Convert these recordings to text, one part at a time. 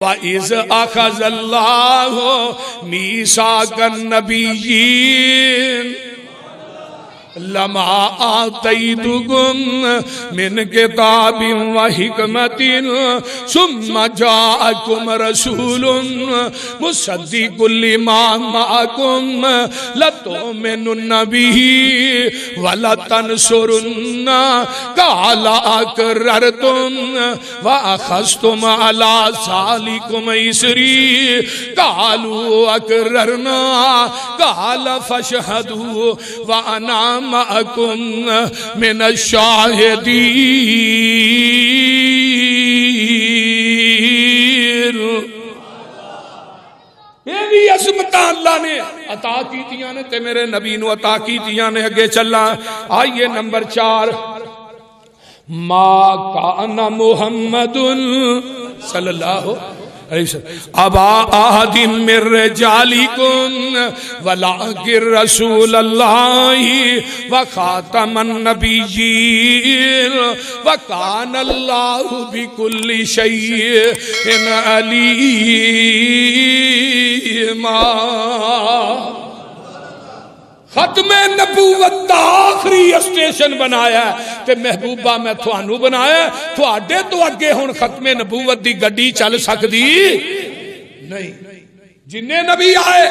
وَإِذْ أَخَذَ اللَّهُ مِيثَاقَ النَّبِيِّينَ لَمَا آتَيْتُكُم مِّن كِتَابٍ وَحِكْمَةٍ ثُمَّ جَاءَكُمْ رَسُولٌ مُصَدِّقٌ لِّمَا مَعَكُمْ لَتُؤْمِنُنَّ بِهِ وَلَتَنصُرُنَّهُ قَالَ أَقْرَرْتُمْ وَأَخَذْتُمْ عَلَىٰ ذَٰلِكُمْ إِصْرِي قَالُوا أَقْرَرْنَا قَالَ فَاشْهَدُوا وَأَنَا مَعَكُمْ مِنَ الشَّاهِدِينَ۔ یہ بھی عظمت اللہ نے عطا کیتیاں نے تے میرے نبی نو عطا کیتیاں نے۔ اگے چلا آئیے نمبر 4، ما کان محمد صلی اللہ ابا احد من رجالکم ولکن رسول اللہ وخاتم النبیین وکان اللہ بکل شیء علیما۔ ختم نبوت دا آخری اسٹیشن بنایا ہے تے محبوبہ میں تھانو بنایا ہے، تھوڑے تو اگے ہون ختم نبوت دی گڈی چل سکدی نہیں۔ جنہیں نبی آئے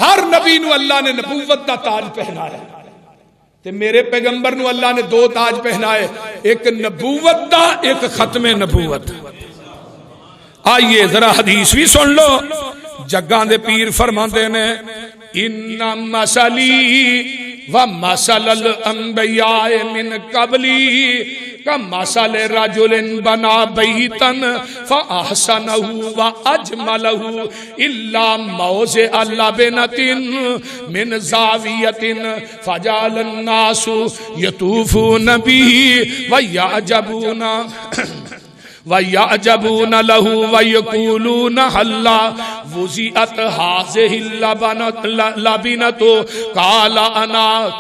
ہر نبی نو اللہ نے نبوت دا تاج پہنایا تے میرے پیغمبر نو اللہ نے 2 تاج پہنائے، ایک نبوت دا ایک ختم نبوت۔ آئیے ذرا حدیث بھی سن لو، جگاں دے پیر فرماندے نے ان مثلی ومثل الانبیاء من قبلی کمثل رجل بنا بیتا فاحسنہ واجملہ الا موضع لبنۃ من زاویۃ فجعل الناس یطوفون به وَيَعْجَبُونَ لَهُ وَيَقُولُونَ هَلَّا وُزِئَتْ هَٰذِهِ اللَّبِنَةُ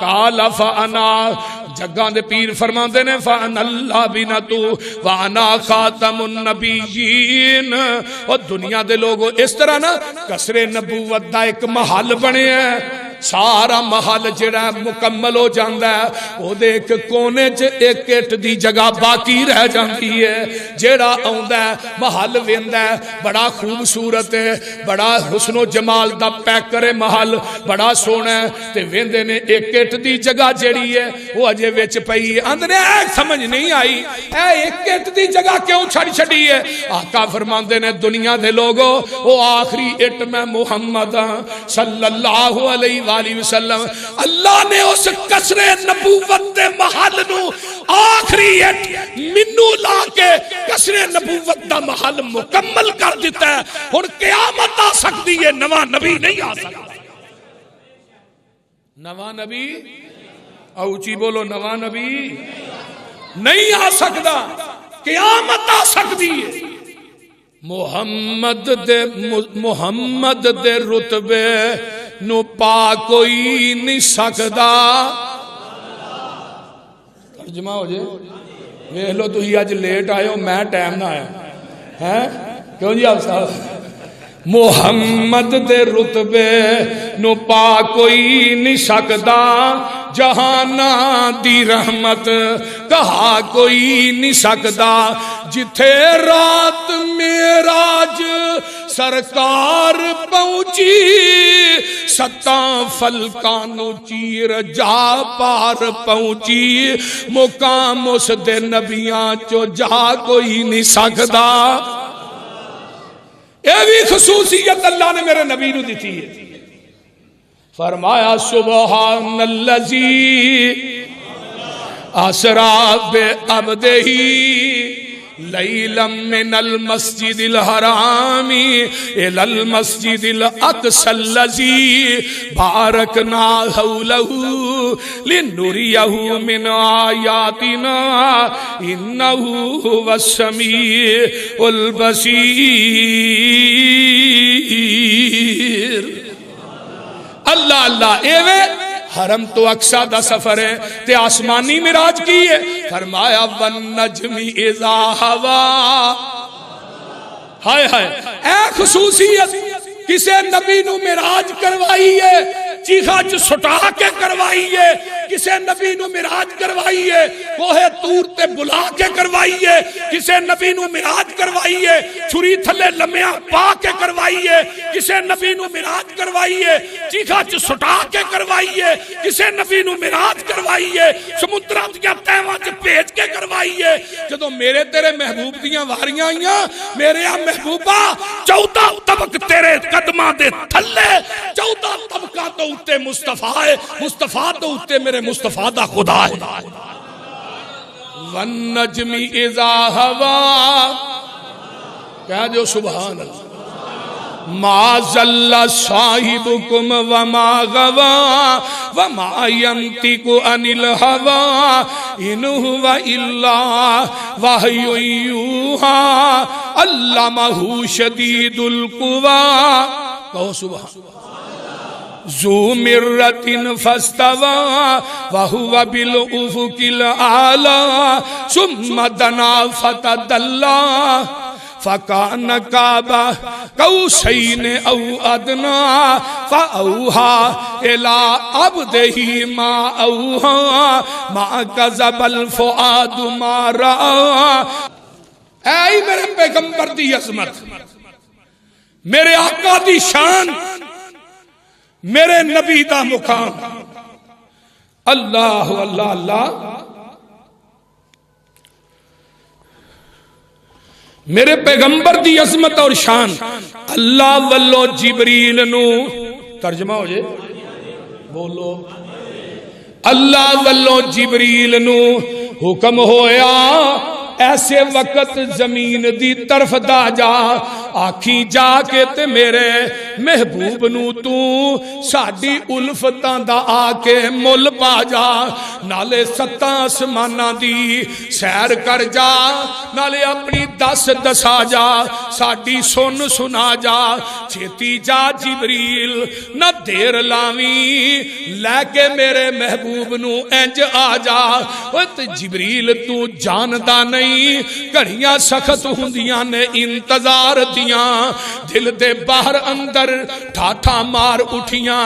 قَالَ فَأَنَا جگاں دے پیر فرماندے نے فَأَنَا اللَّبِنَةُ وَأَنَا خَاتَمُ النَّبِيِّينَ۔ اور دنیا دے لوگوں اس طرح نا قصر نبوت دا ایک محل بنے ہیں، سارا محل جڑا مکمل ہو جاندہ ہے، وہ دے ایک کونے چ ایک اٹ دی جگہ باقی رہ جاندی ہے، جڑا آندا ہے محل ویندا ہے بڑا خوبصورت ہے، بڑا حسن و جمال دا پیکر محل بڑا سونا ہے، تے ویندے نے ایک اٹ دی جگہ جڑی ہے وہ اجے وچ پئی ہے، اندرے سمجھ نہیں آئی اے ایک اٹ دی جگہ کیوں چھڑ چھڑی ہے؟ آقا فرماندے نے دنیا دے لوگوں وہ آخری اٹ میں محمد صلی اللہ علیہ وآلہ وسلم، اللہ نے اس قصر نبوت دے محل نو آخری اٹ منو لا کے قصر نبوت دا محل مکمل کر دیتا ہے۔ اور قیامت آ سکتی ہے، نواں نبی نہیں آ سکتا، نواں نبی اوچی بولو، نواں نبی نہیں آ سکتا، قیامت آ سکتی ہے۔ محمد دے رتبے نو پا کوئی نہیں سکدا۔ ترجمہ ہو جائے ویکھ لو، تسی اج لیٹ آئے ہو، میں ٹائم نہ آیا ہے کیوں جی آپ صاحب؟ محمد دے رتبے نو پا کوئی نہیں سکدا، جہانا دی رحمت کہا کوئی نہیں سکدا، جتھے رات معراج سرکار پہنچی، ستاں فلکانو چیر جا پار پہنچی، مقام اس دے نبیاں چو جا کوئی نہیں سکدا۔ یہ بھی خصوصیت اللہ نے میرے نبی نو دیتی ہے۔ فرمایا سبحان الذی اسرا بعبدہ لیلا من المسجد الحرام الى المسجد الاقصى الذي باركنا حوله لنريه من آياتنا انه هو السميع البصير۔ اللہ اللہ ایوے حرم تو اقصی دا سفر ہے تے آسمانی معراج کی ہے۔ فرمایا والنجم اذا ہوا، ہائے ہائے اے خصوصیت کسے نبی نو معراج کروائیے چیخا چ سٹا کے کروائیے کسے نبی نو معراج کروائیے کوہ طور تے بلا کے کروائیے کسے نبی نو معراج کروائیے چھری تھلے لمیاں پا کے کروائیے کسے نبی نو معراج کروائیے چیخا چ سٹا کے کروائیے کسے نبی نو معراج کروائیے سمندراں دیا تہواں چ بھیج کے کروائیے جدوں میرے تیرے محبوب دیاں واریاں آئیاں میرے محبوبہ 14 طبق تیرے قدماں دے تھلے 14 طبقہ تو اتے مصطفیٰ ہے مصطفیٰ تو اتے میرے مصطفیٰ دا خدا ہے والنجم اذا ہوا کہہ جو سبحان اللہ ما ضل صاحبکم وما غوا وما ينطق عن الهوى ان هو الا وحی یوحی علمہ شدید القوی کہو سبحان ذو مرۃ فاستوى وهو بالافق الاعلى ثم دنا فتدلى فکان کعبہ قوسین او ادنا فاوحى الى عبده ما اوحى ما كذب الفؤاد ما رأى اے میرے پیغمبر دی عظمت میرے آقا دی شان میرے نبی دا مقام اللہ اللہ اللہ میرے پیغمبر دی عظمت اور شان اللہ واللو جبریل نو ترجمہ ہو جائے بولو اللہ واللو جبریل نو حکم ہویا ایسے وقت زمین دی طرف دا جا آکھی جا کے تے میرے محبوب نو تو ساڑی الفتاں دا آکے مل پا جا نالے 7 آسماناں دی سیر کر جا نالے اپنی دس دسا جا ساڑی سن سنا جا چھتی جا جبریل نہ دیر لاویں لے کے میرے محبوب نو انج آ جا جبریل تو جاندہ نہیں گھڑیاں سخت ہوندیاں نے انتظار دیاں دل دے باہر اندر ٹھاٹھا مار اٹھیاں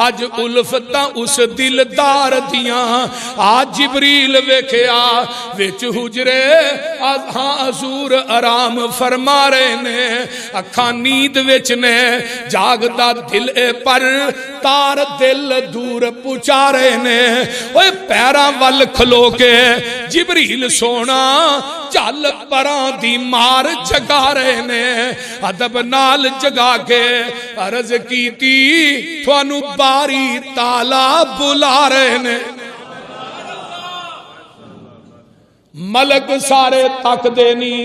آج الفتاں اس دلدار دیاں آج جبریل ویکھیا وچ حجرے ہاں حضور آرام فرما رہے نے اکھاں نیند وچ نے جاگدا دل پر تار دل دور پچا رہے نے اوے پیراں ول کھلو کے جبریل سونا چل پران دی مار جگا رہے نے ادب نال جگا کے عرض کیتی تھانو باری تالا بلا رہے نے ملک سارے تک دینی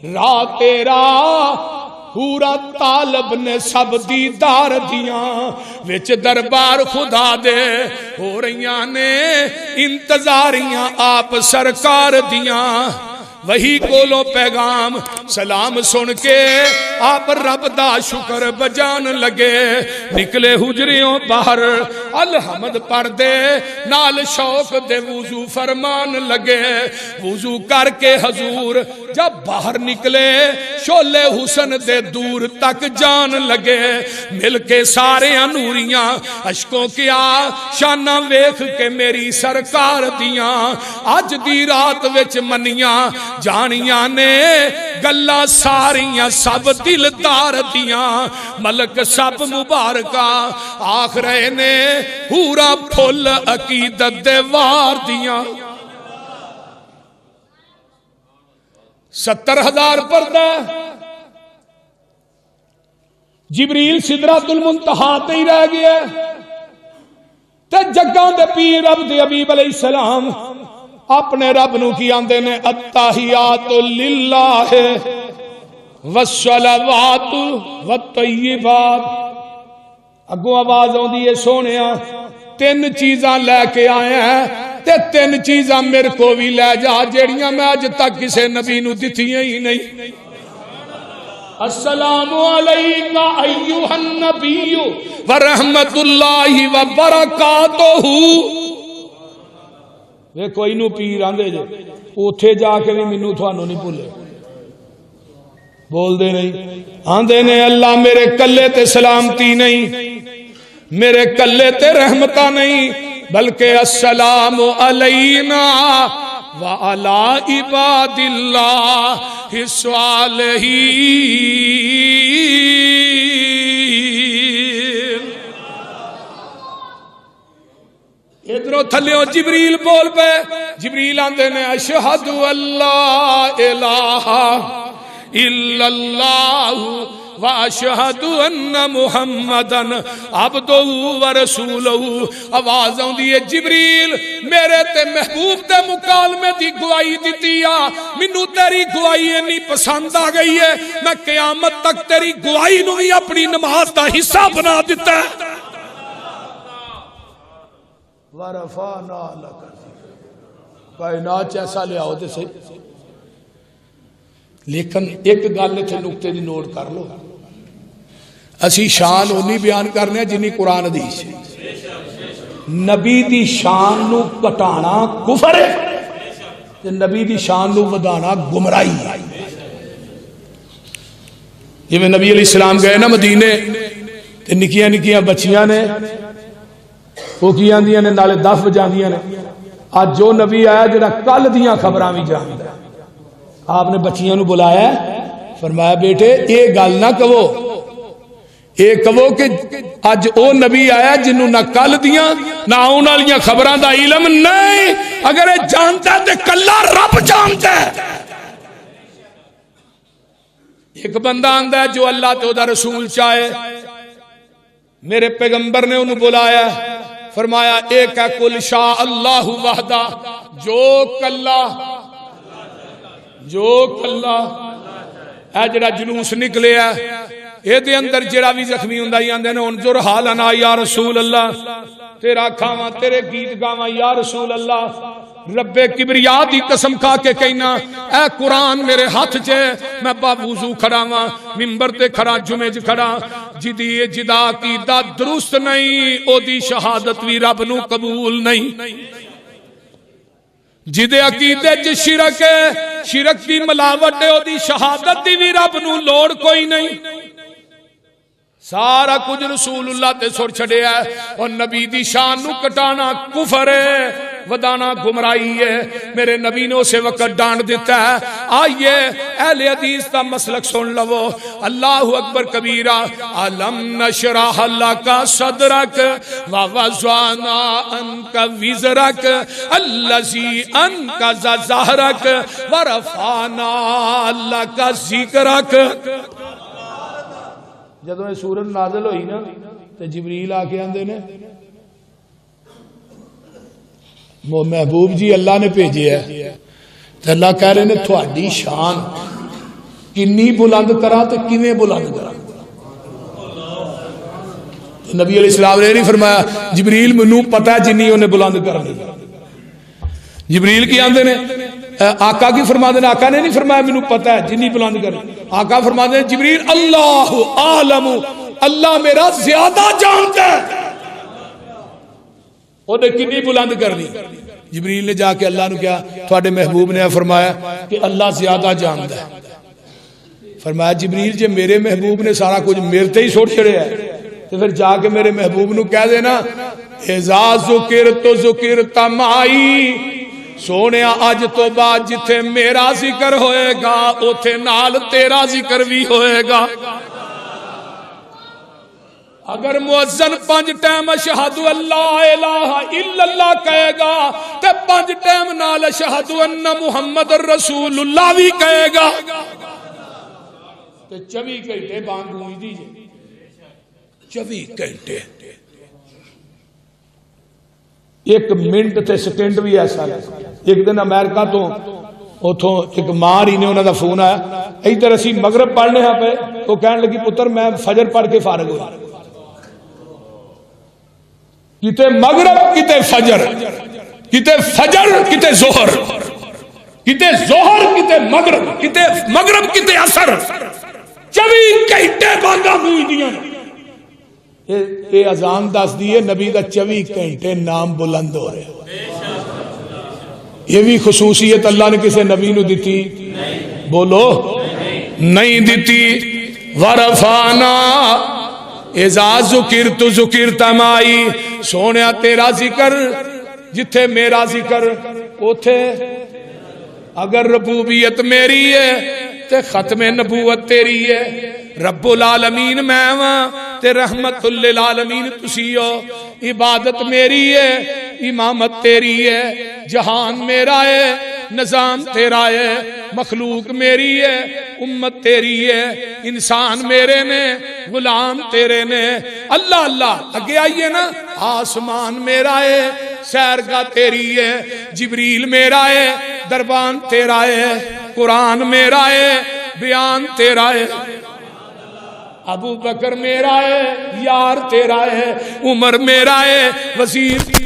راہ تیرا پورا طالب نے سب دیدار دیاں وچ دربار خدا دے ہو رہیاں نے انتظاریاں آپ سرکار دیاں وہی کولو پیغام سلام سن کے آپ رب دا شکر بجان لگے نکلے حجریوں باہر الحمد پڑھ دے نال شوق دے وضو فرمان لگے وضو کر کے حضور جب باہر نکلے شولے حسن دے دور تک جان لگے مل کے سارے انوریاں اشکوں کیا شانہ ویکھ کے میری سرکار دیاں آج دی رات وچ منیاں جانیاں نے گلہ ساریاں سب دلدار دیاں ملک سب مبارکہ آخرے نے پورا پھل عقیدت دے وار دیاں 70,000 پردہ جبریل سدرۃ المنتہا تے ہی رہ گیا تے جگاں دے پیر عبد حبیب علیہ السلام اپنے رب نو کی آندے نے التحیات للہ والصلوات والطیبات اگوں آواز ہوندی ہے سونیا 3 چیزاں لے کے آئے ہیں تے 3 چیزاں میرے کو بھی لے جا جیڑیاں میں آج تک کسے نبی نو دتھیاں ہی نہیں السلام علیکہ ایوہ النبی ورحمت اللہ وبرکاتہ وہ کوئی نو پیر آندے جے اوتھے جا کے بھی منو تھانو نہیں بھولے بول دے نہیں آندے نے اللہ میرے کلے تے سلامتی نہیں، میرے کلے تے رحمتہ نہیں، بلکہ السلام علینا وعلی عباد اللہ الصالحین۔ ادھروں تھلیوں جبریل بول پے، جبریل آندے نے اشہد اللہ الہ الا اللہ واشہد ان محمدن عبدہ ورسولہ۔ آواز آندی ہے جبریل میرے تے محبوب تے مکالمے دی گواہی دیتی آ، مینوں تیری گواہی اتنی پسند آ گئی ہے میں قیامت تک تیری گواہی نو ہی اپنی نماز دا حصہ بنا دیتا ہے۔ ورفعنا لک ذکرک، کائنات ایسا لے آؤ تے صحیح۔ لیکن ایک گل اتنے نقطے دی نوٹ کر لو، اسی شان اونی بیان کرنے جنی قرآن حدیث ہے۔ نبی دی شان نو کٹانا کفر ہے تے نبی دی شان نو ودانا گمراہی ہے۔ جی میں نبی علیہ السلام گئے نا مدینے تے نکیاں نکیاں بچیاں نے وہ کی آندیاں نے نالے دف بجاندیاں نے، آج جو نبی آیا جڑا کل دیاں خبراں بھی جاندا ہے، آپ نے بچیاں نو بلایا فرمایا بیٹے اے گل نہ کہو، اے کہو کہ اج او نبی آیا جنہوں نہ کل دیاں نہ آن والیاں خبراں دا علم نہیں، اگر اے جانتا ہے تے کلا رب جانتا ہے۔ ایک بندہ آندا ہے جو اللہ تو دا رسول چاہے، میرے پیغمبر نے انہوں بلایا فرمایا ایک ہے کل شاء اللہ وحدہ، جو کلا اے جڑا جلوس نکلے ہے اے دے اندر جڑا بھی زخمی ہوندا ہی آندے نے انظر حالنا یا رسول اللہ، تیرا کھاواں تیرے گیت گاواں یا رسول اللہ۔ رب کبریا دی قسم کھا کے کہنا اے قرآن میرے ہاتھ چے، میں باوضو کھڑا ہاں منبر تے کھڑا جمعے چ کھڑا، جدی جدا عقیدہ درست نہیں او دی شہادت بھی رب نو قبول نہیں۔ جدے عقیدے چ شرک ہے، شرک دی ملاوٹ ہے، او دی شہادت دی بھی رب نو لوڑ کوئی نہیں۔ سارا کچھ رسول اللہ تے سر چھڑے ہے، اور نبی دی شان نو کٹانا کفر ہے، ودانا گمراہی ہے۔ میرے نبی نے اسے وقت ڈانٹ دیتا ہے۔ آئیے اہل حدیث کا مسلک سن لو، اللہ اکبر کبیرہ، علم نشرح لک صدرک ووضعنا عنک وزرک الذی انقض ظہرک ورفعنا لک ذکرک۔ جدوں یہ سورت نازل ہوئی نا تو جبریل آ کے آندے نے محبوب جی اللہ نے بھیجے ہے، تو اللہ کہہ رہے نے تھوڑی شان کنی بلند کرا تو کیویں بلند کرا۔ نبی علیہ السلام نے نہیں فرمایا جبریل منوں پتہ ہے جنی انہیں بلند کرنی۔ جبریل کی آندے نے آقا کی فرما دینا، آقا نے نہیں فرمایا منوں پتہ ہے جنی بلند کرنی، آقا فرما دینا جبریل اللہ عالم، اللہ میرا زیادہ جانتا ہے انہیں کنی بلند کرنی۔ جبریل نے جا کے اللہ نے کیا تھوڑے محبوب نے فرمایا کہ اللہ زیادہ جانتا ہے۔ فرمایا جبریل جے میرے محبوب نے سارا کچھ میرے تے ہی چھوڑ چھڑے ہے تو پھر جا کے میرے محبوب نو کہہ دینا اذا ذکرت ذکرت معی، سونے آج تو بعد جتھے میرا ذکر ہوئے گا اوتھے نال تیرا ذکر بھی ہوئے گا۔ اگر مؤذن 5 ٹائم اشہد اللہ الہ الا اللہ کہے گا تے 5 ٹائم نال اشہد ان محمد رسول اللہ بھی کہے گا، تے 24 گھنٹے بانگ ہوئی دیجئے، 24 گھنٹے، 1 منٹ تے سیکنڈ بھی ایسا ہے۔ ایک دن امریکہ تو اتھوں ایک ماں ہی نے انہوں دا فون آیا، ادھر اسی مغرب پڑھنے ہاں پہ، تو کہنے لگی پتر میں فجر پڑھ کے فارغ ہوا، کتے مغرب کتے فجر، کتے فجر کتے ظہر، کتے ظہر کتے مغرب، کتے مغرب کتے عصر، 24 گھنٹے بانگا ہوئی دیاں۔ یہ اذان دس دیئے نبی دا 24 گھنٹے نام بلند ہو رہے۔ یہ بھی خصوصیت اللہ نے کسے نبی نو دیتی؟ بولو نہیں دیتی ورفانا اذا ذکرت ذکرت مائی سونیا تیرا ذکر جتھے میرا ذکر اوتھے اگر ربوبیت میری ہے تے ختم نبوت تیری ہے رب العالمین میں ہاں تے رحمت للعالمین تسی ہو عبادت میری ہے امامت تیری ہے جہان میرا ہے نظام تیرا ہے مخلوق میری ہے امت تیری ہے انسان میرے نے غلام تیرے نے اللہ اللہ اگے آئیے نا آسمان میرا ہے سیرگاہ تیری ہے جبریل میرا ہے دربان تیرا ہے قرآن میرا ہے بیان تیرا ہے ابو بکر میرا ہے یار تیرا ہے عمر میرا ہے وزیر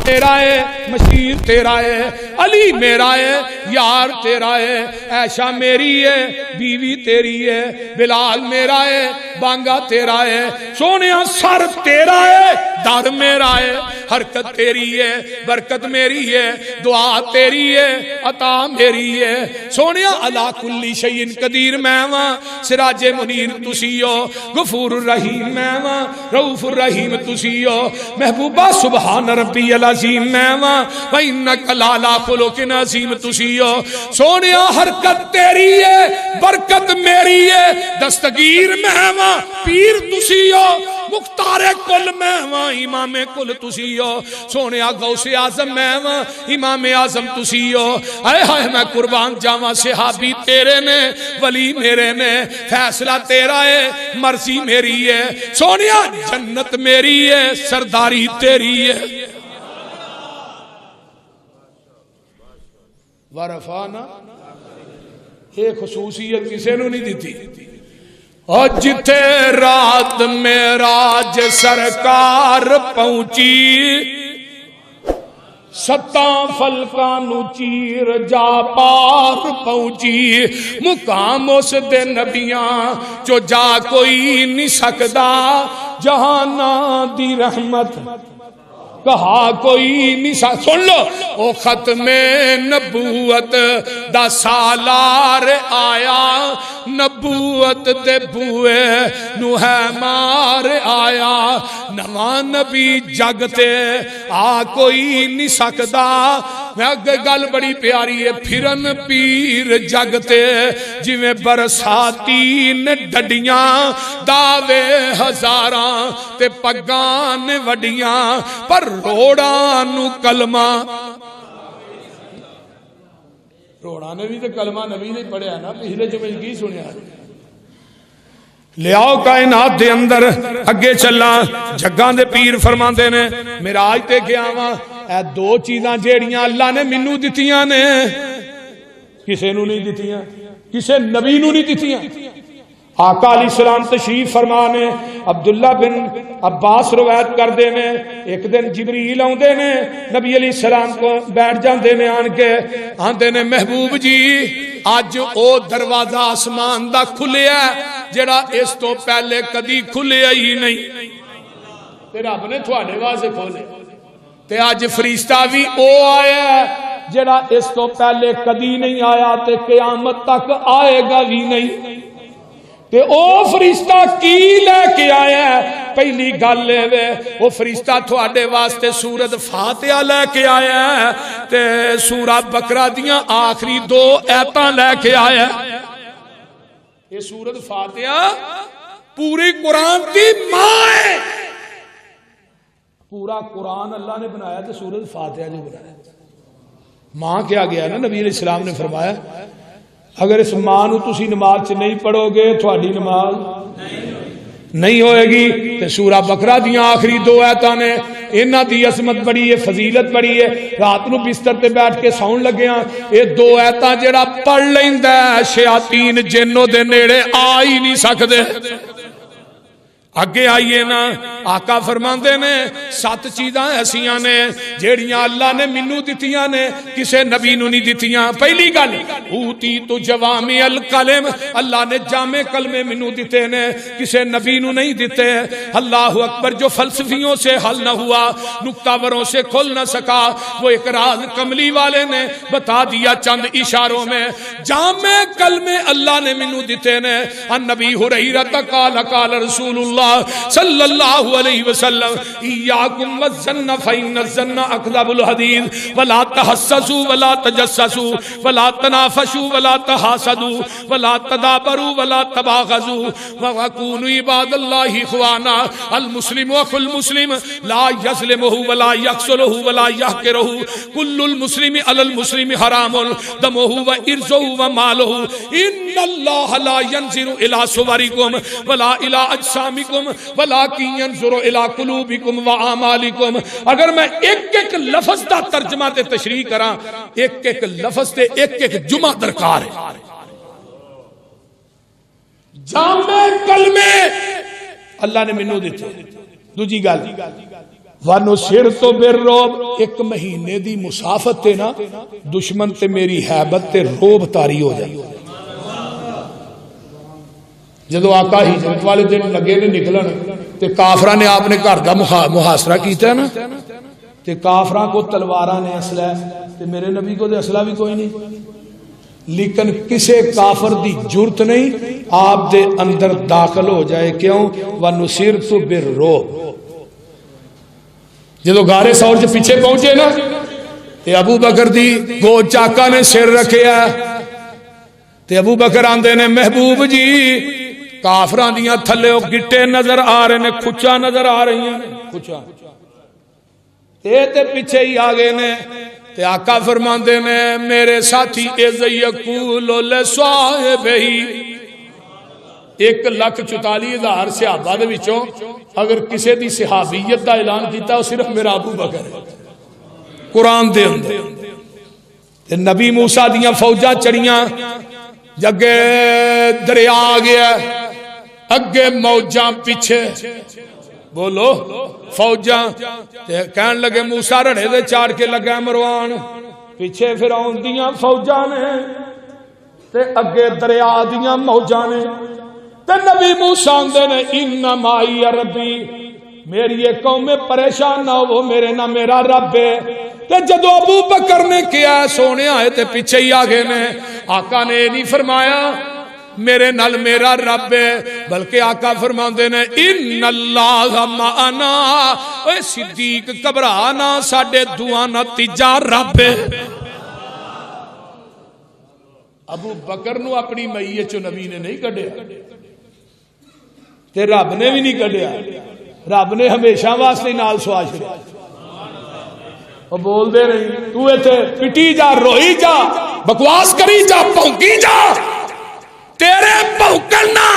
میرا ہے مشیر تیرا ہے علی میرا ہے یار تیرا ہے عائشہ میری ہے بیوی تیری ہے بلال میرا ہے بانگا تیرا ہے سونیا سر تیرا ہے در میرا ہے حرکت تیری ہے برکت میری ہے دعا تیری ہے عطا میری ہے سونیا علا کل شیء قدیر میں ہاں سراج منیر تسی ہو غفور الرحیم میں ہاں رؤوف الرحیم تسی ہو محبوبہ سبحان ربی العظیم میں ہاں وَإِنَّكَ لَعَلَىٰ خُلُقٍ عَظِيمٍ تسی ہو سونیا حرکت تیری ہے برکت میری ہے دستگیر میں ہاں پیر تسی ہو مختار کل میں ہاں امام کل تسی ہو سونیا غوث اعظم میں ہاں امام اعظم تسی ہو اے ہائے میں قربان جاواں صحابی تیرے نے ولی میرے نے فیصلہ تیرا ہے مرضی میری ہے سونیا جنت میری ہے سرداری تیری ہے ورفانا ایک خصوصیت کسے نو نہیں دیتی اور جتھے رات معراج سرکار پہنچی ستاں فلکاں نو چیر جا پار پہنچی مقام اس دے نبیاں جو جا کوئی نہیں سکدا جہانا دی رحمت کہا کوئی نہیں سن لو او ختم نبوت دا سالار آیا نبوت دے بوئے نو ہے مار آیا نواں نبی جگتے آ کوئی نہیں سکدا گل بڑی پیاری ہے پھرن پیر جگتے جویں برساتی نے ڈڈیاں دعوے ہزاراں تے پگان وڈیاں پر روڑا نو کلمہ روڑا نے بھی تے کلمہ نبی نے پڑھیا نا پچھلے جمعے کی سنیا لے آؤ کائنات دے اندر اگے چلا جگاں دے پیر فرماندے نے معراج تے گیا وا اے دو چیزاں جیڑیاں اللہ نے مینوں دتیاں نے کسے نو نہیں دتیاں کسے نبی نو نہیں دتیاں آقا علیہ السلام تشریف فرمانے عبداللہ بن عباس روایت کر دے نے ایک دن جبریل آندے نے نبی علیہ السلام کو بیٹھ جاندے نے آن کے آندے نے محبوب جی آج او دروازہ آسمان دا کھلیا جڑا اس تو پہلے کدی کھلیا ہی نہیں تے رب نے تھوڑے واسطے کھولے تے آج فرشتہ بھی او آیا جڑا اس تو پہلے کدی نہیں آیا تے قیامت تک آئے گا بھی نہیں تے او فرشتہ کی لے کے آیا ہے پہلی گل ہے وہ فرشتہ تھوڑے واسطے سورت فاتحہ لے کے آیا ہے تے سورہ بقرہ دیاں آخری 2 ایتاں لے کے آیا ہے یہ سورت فاتحہ پوری قرآن کی ماں ہے پورا قرآن اللہ نے بنایا تو سورت فاتحہ نے بنایا ماں کیا گیا نا نبی علیہ السلام نے فرمایا اگر اس ماں نو تسی نماز چ نہیں پڑھو گے تھوڑی نماز نہیں ہوئے گی تو سورہ بقرہ دیاں آخری 2 ایتاں نے انہاں دی عظمت بڑی ہے فضیلت بڑی ہے رات نو بستر تے بیٹھ کے سون لگیاں یہ 2 ایتاں جڑا پڑھ لیندا ہے شیاطین جنوں دے نیڑے آ ہی نہیں سکدے اگے آئیے نا آقا فرماندے نے 7 چیزاں ایسیاں نے جیڑیاں اللہ نے مینوں دتیاں نے کسے نبی نوں نہیں دتیاں. پہلی گل اوتی تو جوامع الکلم، اللہ نے جامع کلمے مینوں دتے نے کسے نبی نوں نہیں دتے. اللہ اکبر. جو فلسفیوں سے حل نہ ہوا، نکتہ وروں سے کھل نہ سکا، وہ ایک راز کملی والے نے بتا دیا چند اشاروں میں. جامع کلمے اللہ نے مینوں دتے نے. النبی ہریرہ قال قال رسول اللہ صلی اللہ علیہ وسلم ایاکم والظن فإن الظن اکذب الحدیث ولا تحسسوا ولا تجسسوا ولا تنافسوا ولا تحاسدوا ولا تدابروا ولا تباغضوا وكونوا عباد الله اخوانا. المسلم اخو المسلم لا يظلمه ولا يخذله ولا يحقره. كل المسلم على المسلم حرام دمه وعرضه وماله. ان الله لا ينظر الى صوركم ولا الى اجسامكم ولكن ينظر الى قلوبكم واعمالكم. اگر میں ایک ایک لفظ دا ترجمہ تے تشریح کراں، ایک ایک لفظ تے ایک ایک جمعہ درکار ہے. جامع کلمے اللہ نے مینوں دتے. دوجی گل وَنُصِرْتُ بِالرُّعْبِ، ایک مہینے دی مسافت تے نا دشمن تے میری ہیبت تے روب طاری ہو جائے. جدو آقا ہجرت والے دن لگے نے نکلن تے کافراں نے آپ نے گھر دا محاصرہ کیتا ہے نا، تے کافراں کو تلواراں نے اسلحہ تے میرے نبی کو تے اسلحہ بھی کوئی نہیں، لیکن کسے کافر دی جرت نہیں آپ دے اندر داخل ہو جائے. کیوں؟ وَنُصِرْتُ بِالرُّعْبِ. جدو غارِ ثور سے پیچھے پہنچے نا تے ابو بکر دی گو چاکا نے سر رکھیا تے ابو بکر آندے نے محبوب جی کافران دیاں تھلے او گٹے نظر آ رہے نے، کھچا نظر آ رہی ہیں، کھچا تے پیچھے ہی آگے نے. تے آقا فرماندے نے میرے ساتھی اذ یقول لصاحبہ 1,44,000 صحابہ دے وچوں اگر کسے دی صحابیت دا اعلان کیتا وہ صرف میرا ابو بکر ہے قرآن دے اندر. تے نبی موسیٰ دیاں فوجاں چڑیاں جگے دریا آ گیا، اگے موجاں پیچھے، بولو فوجاں کہن لگے موسیٰ رڑے دے چاڑ کے لگا مروان، پیچھے فرعون دیاں فوجاں نے تے اگے دریا دیاں موجاں نے. تے نبی موسیٰ دے نے ان مائی ربی، میری یہ قوم میں پریشان نہ ہو، میرے نہ میرا رب ہے. تے جدو ابو بکر نے کیا سونے آئے تے پیچھے ہی آگے نے. آقا نے نہیں فرمایا میرے نال میرا رب ہے، بلکہ آقا فرماندے نے ان اللہ معنا. اے صدیق گھبرانا ساڈے دعا نتیجہ رب ہے. ابو بکر نو اپنی مئی چ نبی نے نہیں کڈیا تے رب نے بھی نہیں کڈیا. رب نے ہمیشہ واسطے نال سوا چھڑیا. وہ بول دے نہیں تو ایتھے پٹی جا، روئی جا، بکواس کری جا، پونکی جا، تیرے پونکنا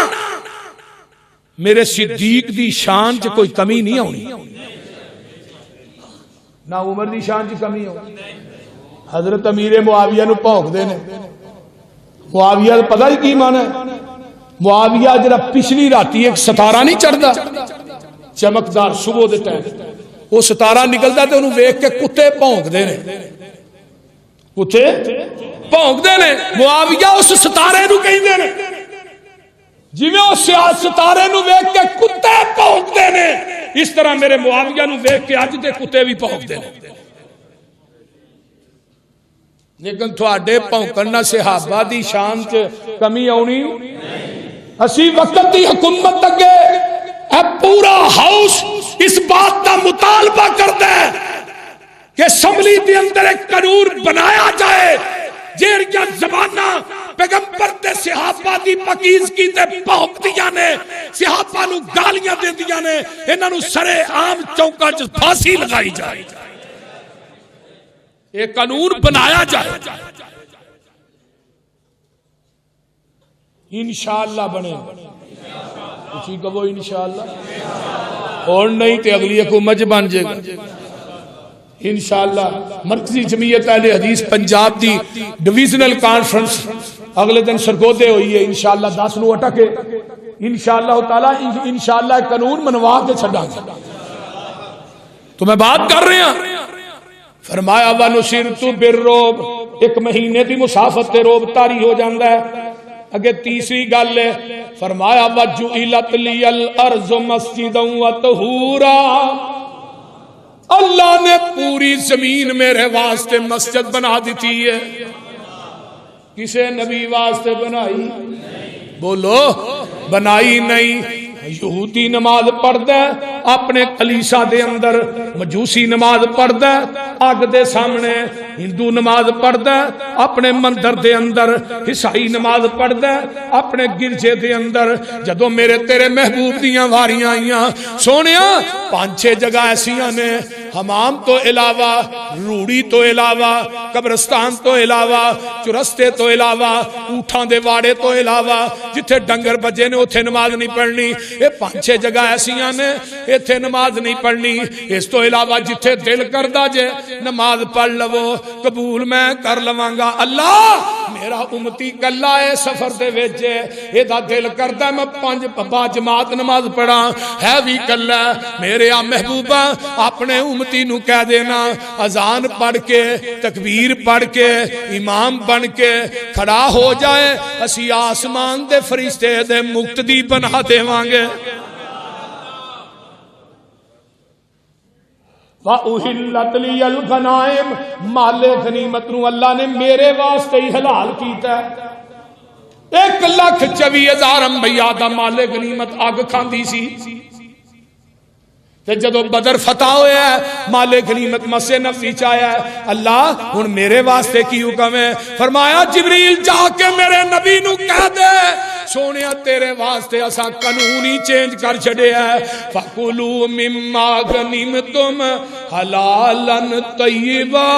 میرے صدیق دی شان چ کوئی کمی نہیں ہونی، نہ عمر دی شان چ کمی ہونی. حضرت امیر معاویہ نو پونک دے نے. معاویہ پتہ ہی کی مانا ہے؟ معاویہ جڑا پچھلی راتی ایک ستارہ نہیں چڑھتا چمکدار صبح دے ٹائم، وہ ستارہ نکلتا تے انہوں ویکھ کے کتے بھونک دے نے، کتے بھونک دے نے. معاویہ اس ستارے نو کہیں دے نے جی میں اس ستارے نو ویکھ کے کتے بھونک دے نے، اس طرح میرے معاویہ نو ویکھ کے اج دے کتے بھی بھونک دے نے. لیکن تھوڑے بھونکن صحابہ دی شان چ کمی آنی. اسی وقت دی حکومت اگے اے پورا ہاؤس اس بات کا مطالبہ کرتا ہے کہ اسمبلی دے اندر ایک قانون بنایا جائے جیڑیاں زباناں پیغمبر تے صحابہ دی پاکیزگی تے بھونکدیاں نے، صحابہ نو گالیاں دیندیاں نے، انہاں نو سرے عام چوکاں چ پھانسی لگائی جائے. ایک قانون بنایا جائے، انشاءاللہ بنے. کسی کہو انشاءاللہ، اور نہیں تے اگلی حکومت بن جائے گا انشاءاللہ. مرکزی جمعیت اہل حدیث پنجاب دی ڈویژنل کانفرنس اگلے دن سرگودے ہوئی ہے انشاءاللہ 10 نو اٹکے انشاءاللہ تعالی انشاءاللہ قانون منوا کے چھڑا گا. تو میں بات کر رہے ہیں. فرمایا وَنُصِرْتُ بِالرُّعْبِ، ایک مہینے دی مسافت تے روب تاری ہو جاندہ ہے. اگے تیسری گل ہے، فرمایا وَجُعِلَتْ لِيَ الْأَرْضُ مَسْجِدًا وَطَهُورًا، اللہ نے پوری زمین میرے واسطے مسجد بنا دیتی ہے. کسے نبی واسطے بنائی؟ بولو، بنائی نہیں. یہودی نماز پڑھدا ہے اپنے کلیسا دے اندر، مجوسی نماز پڑھدا ہے اگ دے سامنے، ہندو نماز پڑھدا ہے اپنے مندر دے اندر، عیسائی نماز پڑھدا ہے اپنے گرجے دے اندر. جدوں میرے تیرے محبوب دیاں واریاں آئیاں سونیا، 5-6 جگہ ایسیاں نے، حمام تو علاوہ، روڑی تو علاوہ، قبرستان تو علاوہ، چرستے تو علاوہ، اونٹاں دے واڑے تو علاوہ، جتھے ڈنگر بجے نے اتھے نماز نہیں پڑھنی. یہ 5-6 جگہ ایسیاں نے اتھے نماز نہیں پڑھنی. اس تو علاوہ جتھے دل کردہ جے نماز پڑھ لو، قبول میں کر لواں گا. اللہ میرا امتی کلا ہے سفر دے ویچے، یہ دا دل کردہ میں 5 جماعت نماز پڑھا ہے بھی کلا. میرے محبوبہ اپنے امتی نو کہہ دینا اذان پڑھ کے، تکبیر پڑھ کے، امام بن کے کھڑا ہو جائے، اسی آسمان دے فرشتے دے مقتدی بنا دے وانگے. وَأُحِلَّتْ لِيَ الْغَنَائِمُ، مال غنیمت نو اللہ نے میرے واسطے ہی حلال کیتا ہے. 1,24,000 انبیاء دا مال غنیمت اگ کھاندی سی. تے جدو بدر فتح ہویا ہے مال غنیمت مسے نفسی چاہیا ہے. اللہ ہن میرے واسطے کی حکم ہے؟ فرمایا جبریل جا کے میرے نبی نو کہہ دے سونیا تیرے واسطے اساں قانون ہی چینج کر چھڑے ہے. فَقُلُوا مِمَّا غَنِمْتُمْ حَلَالًا طَيِّبًا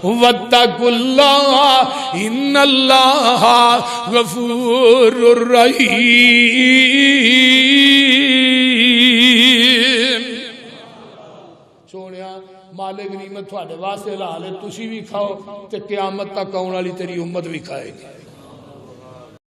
وَاتَّقُوا اللَّهَ إِنَّ اللَّهَ غَفُورٌ رَحِيمٌ. سونیا مال غنیمت تھوڑے واسطے حلال ہے، تسی بھی کھاؤ تے قیامت تک آنے والی تیری امت بھی کھائے گی.